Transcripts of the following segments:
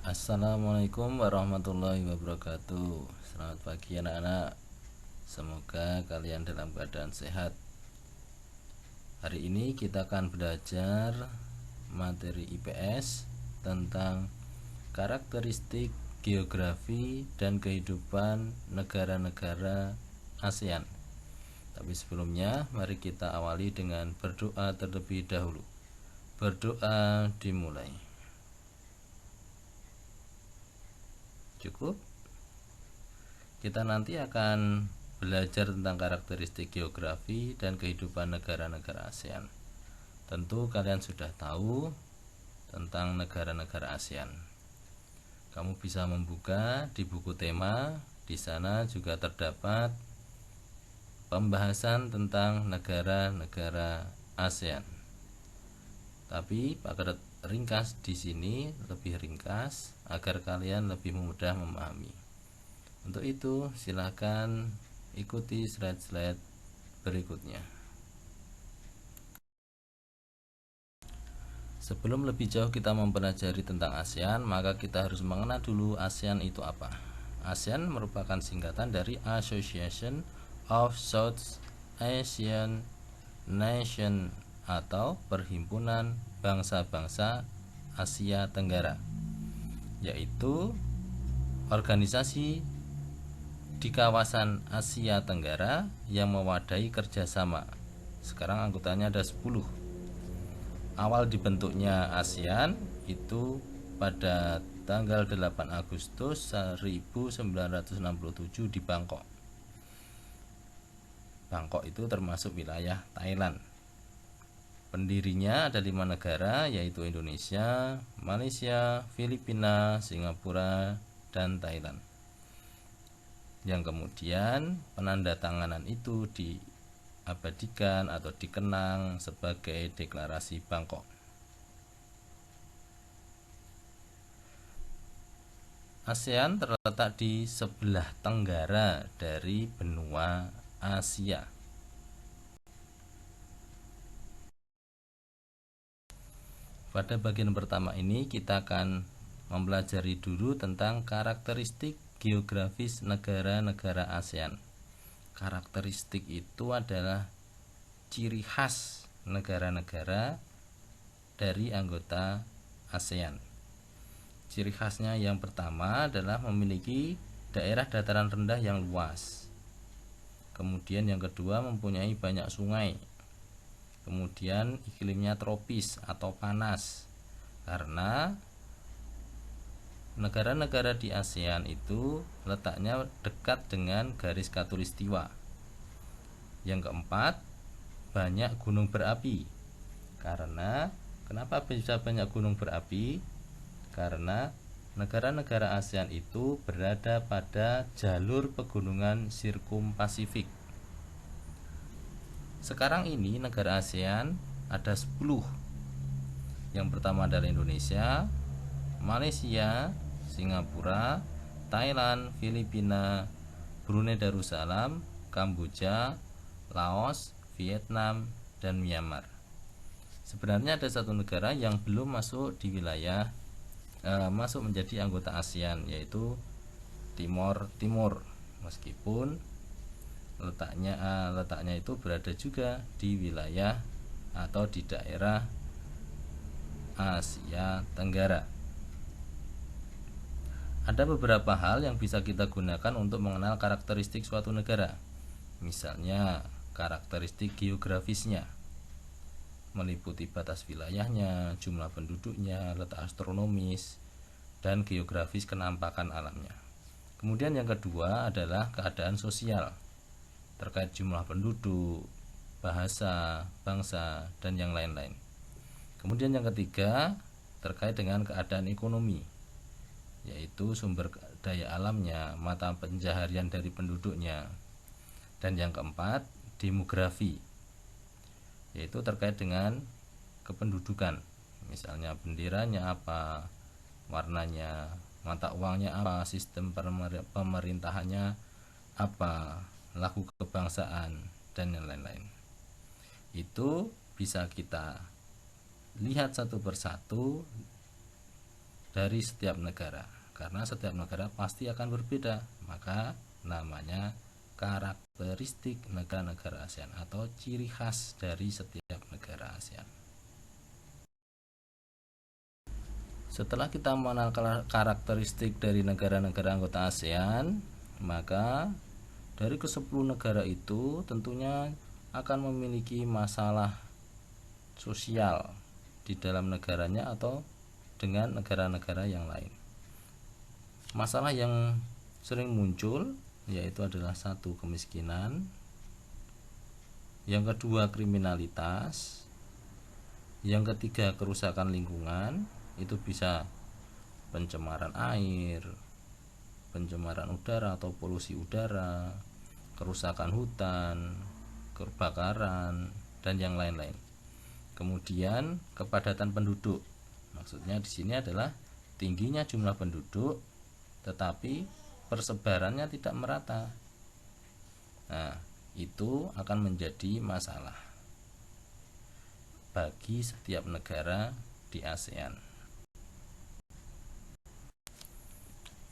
Assalamualaikum warahmatullahi wabarakatuh. Selamat pagi anak-anak. Semoga kalian dalam keadaan sehat. Hari ini kita akan belajar materi IPS tentang karakteristik geografi dan kehidupan negara-negara ASEAN. Tapi sebelumnya mari kita awali dengan berdoa terlebih dahulu. Berdoa dimulai. Cukup? Kita nanti akan belajar tentang karakteristik geografi dan kehidupan negara-negara ASEAN. Tentu kalian sudah tahu tentang negara-negara ASEAN. Kamu bisa membuka di buku tema, di sana juga terdapat pembahasan tentang negara-negara ASEAN. Tapi pakai ringkas di sini lebih ringkas agar kalian lebih mudah memahami. Untuk itu, silakan ikuti slide-slide berikutnya. Sebelum lebih jauh kita mempelajari tentang ASEAN, maka kita harus mengenal dulu ASEAN itu apa. ASEAN merupakan singkatan dari Association of South Asian Nation atau Perhimpunan Bangsa-Bangsa Asia Tenggara, yaitu organisasi di kawasan Asia Tenggara yang mewadahi kerjasama. Sekarang anggotanya ada 10. Awal dibentuknya ASEAN itu pada tanggal 8 Agustus 1967 di Bangkok. Bangkok itu termasuk wilayah Thailand. Pendirinya ada 5 negara, yaitu Indonesia, Malaysia, Filipina, Singapura, dan Thailand. Yang kemudian penandatanganan itu diabadikan atau dikenang sebagai Deklarasi Bangkok. ASEAN terletak di sebelah tenggara dari benua Asia. Pada bagian pertama ini kita akan mempelajari dulu tentang karakteristik geografis negara-negara ASEAN. Karakteristik itu adalah ciri khas negara-negara dari anggota ASEAN. Ciri khasnya yang pertama adalah memiliki daerah dataran rendah yang luas. Kemudian yang kedua mempunyai banyak sungai. Kemudian iklimnya tropis atau panas, karena negara-negara di ASEAN itu letaknya dekat dengan garis khatulistiwa. Yang keempat, banyak gunung berapi. Karena kenapa bisa banyak gunung berapi? Karena negara-negara ASEAN itu berada pada jalur pegunungan Sirkum Pasifik. Sekarang ini negara ASEAN ada 10. Yang pertama adalah Indonesia, Malaysia, Singapura, Thailand, Filipina, Brunei Darussalam, Kamboja, Laos, Vietnam, dan Myanmar. Sebenarnya ada satu negara yang belum masuk di wilayah masuk menjadi anggota ASEAN, yaitu Timor Timur, meskipun letaknya itu berada juga di wilayah atau di daerah Asia Tenggara. Ada beberapa hal yang bisa kita gunakan untuk mengenal karakteristik suatu negara. Misalnya karakteristik geografisnya, meliputi batas wilayahnya, jumlah penduduknya, letak astronomis, dan geografis kenampakan alamnya. Kemudian yang kedua adalah keadaan sosial, terkait jumlah penduduk, bahasa, bangsa, dan yang lain-lain. Kemudian yang ketiga terkait dengan keadaan ekonomi, yaitu sumber daya alamnya, mata pencaharian dari penduduknya. Dan yang keempat, demografi, yaitu terkait dengan kependudukan, misalnya benderanya apa, warnanya, mata uangnya apa, sistem pemerintahannya apa, laku kebangsaan, dan yang lain-lain. Itu bisa kita lihat satu persatu dari setiap negara, karena setiap negara pasti akan berbeda, maka namanya karakteristik negara-negara ASEAN atau ciri khas dari setiap negara ASEAN. Setelah kita mengenal karakteristik dari negara-negara anggota ASEAN, maka dari ke-10 negara itu tentunya akan memiliki masalah sosial di dalam negaranya atau dengan negara-negara yang lain. Masalah yang sering muncul yaitu adalah 1, kemiskinan, yang kedua kriminalitas, yang ketiga kerusakan lingkungan, itu bisa pencemaran air, pencemaran udara atau polusi udara, kerusakan hutan, kebakaran, dan yang lain-lain. Kemudian kepadatan penduduk, maksudnya di sini adalah tingginya jumlah penduduk tetapi persebarannya tidak merata. Nah, itu akan menjadi masalah bagi setiap negara di ASEAN.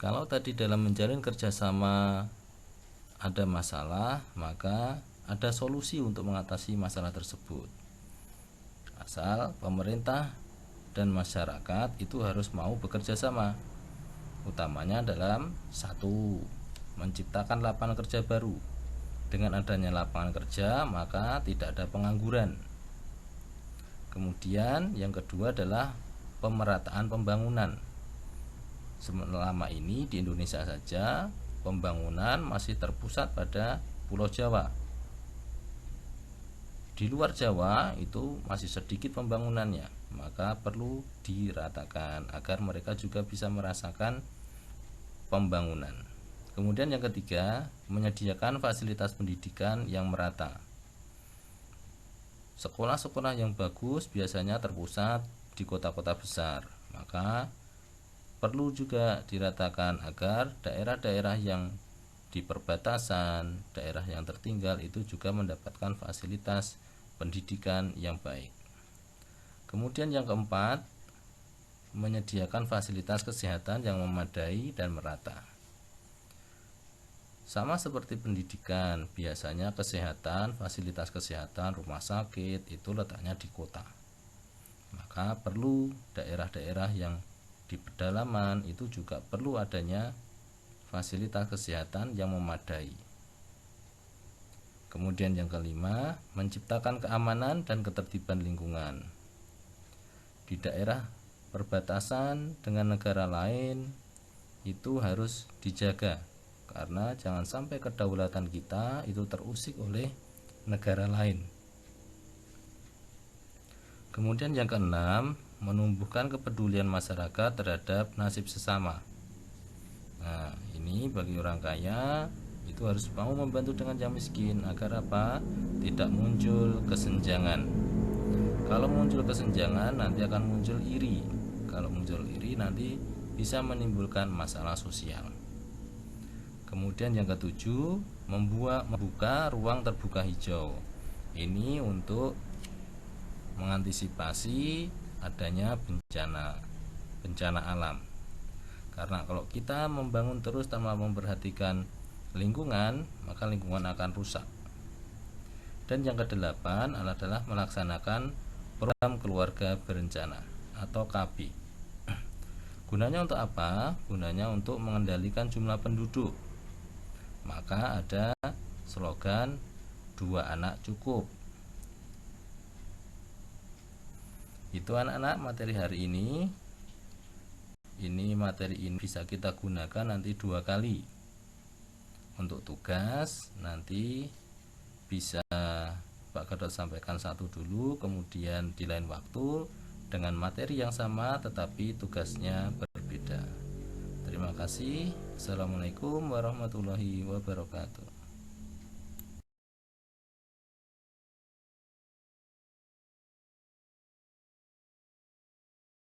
Kalau tadi dalam menjalin kerjasama ada masalah, maka ada solusi untuk mengatasi masalah tersebut. Asal pemerintah dan masyarakat itu harus mau bekerja sama, utamanya dalam 1, menciptakan lapangan kerja baru. Dengan adanya lapangan kerja, maka tidak ada pengangguran. Kemudian yang kedua adalah pemerataan pembangunan. Selama ini di Indonesia saja pembangunan masih terpusat pada Pulau Jawa. Di luar Jawa itu masih sedikit pembangunannya, maka perlu diratakan agar mereka juga bisa merasakan pembangunan. Kemudian yang ketiga, menyediakan fasilitas pendidikan yang merata. Sekolah-sekolah yang bagus biasanya terpusat di kota-kota besar, maka perlu juga diratakan agar daerah-daerah yang di perbatasan, daerah yang tertinggal itu juga mendapatkan fasilitas pendidikan yang baik. Kemudian yang keempat, menyediakan fasilitas kesehatan yang memadai dan merata. Sama seperti pendidikan, biasanya kesehatan, fasilitas kesehatan, rumah sakit itu letaknya di kota. Maka perlu daerah-daerah yang di pedalaman itu juga perlu adanya fasilitas kesehatan yang memadai. Kemudian yang kelima, menciptakan keamanan dan ketertiban lingkungan. Di daerah perbatasan dengan negara lain itu harus dijaga, karena jangan sampai kedaulatan kita itu terusik oleh negara lain. Kemudian yang keenam, menumbuhkan kepedulian masyarakat terhadap nasib sesama. Nah, ini bagi orang kaya itu harus mau membantu dengan yang miskin agar apa? Tidak muncul kesenjangan. Kalau muncul kesenjangan nanti akan muncul iri. Kalau muncul iri nanti bisa menimbulkan masalah sosial. Kemudian yang ketujuh, membuka ruang terbuka hijau. Ini untuk mengantisipasi adanya bencana alam. Karena kalau kita membangun terus tanpa memperhatikan lingkungan, maka lingkungan akan rusak. Dan yang kedelapan adalah melaksanakan program keluarga berencana atau KB. Gunanya untuk apa? Gunanya untuk mengendalikan jumlah penduduk. Maka ada slogan 2 anak cukup. Itu anak-anak materi hari ini. Materi ini bisa kita gunakan nanti 2 kali. Untuk tugas nanti bisa Pak Gatot sampaikan 1 dulu, kemudian di lain waktu dengan materi yang sama tetapi tugasnya berbeda. Terima kasih. Assalamualaikum warahmatullahi wabarakatuh.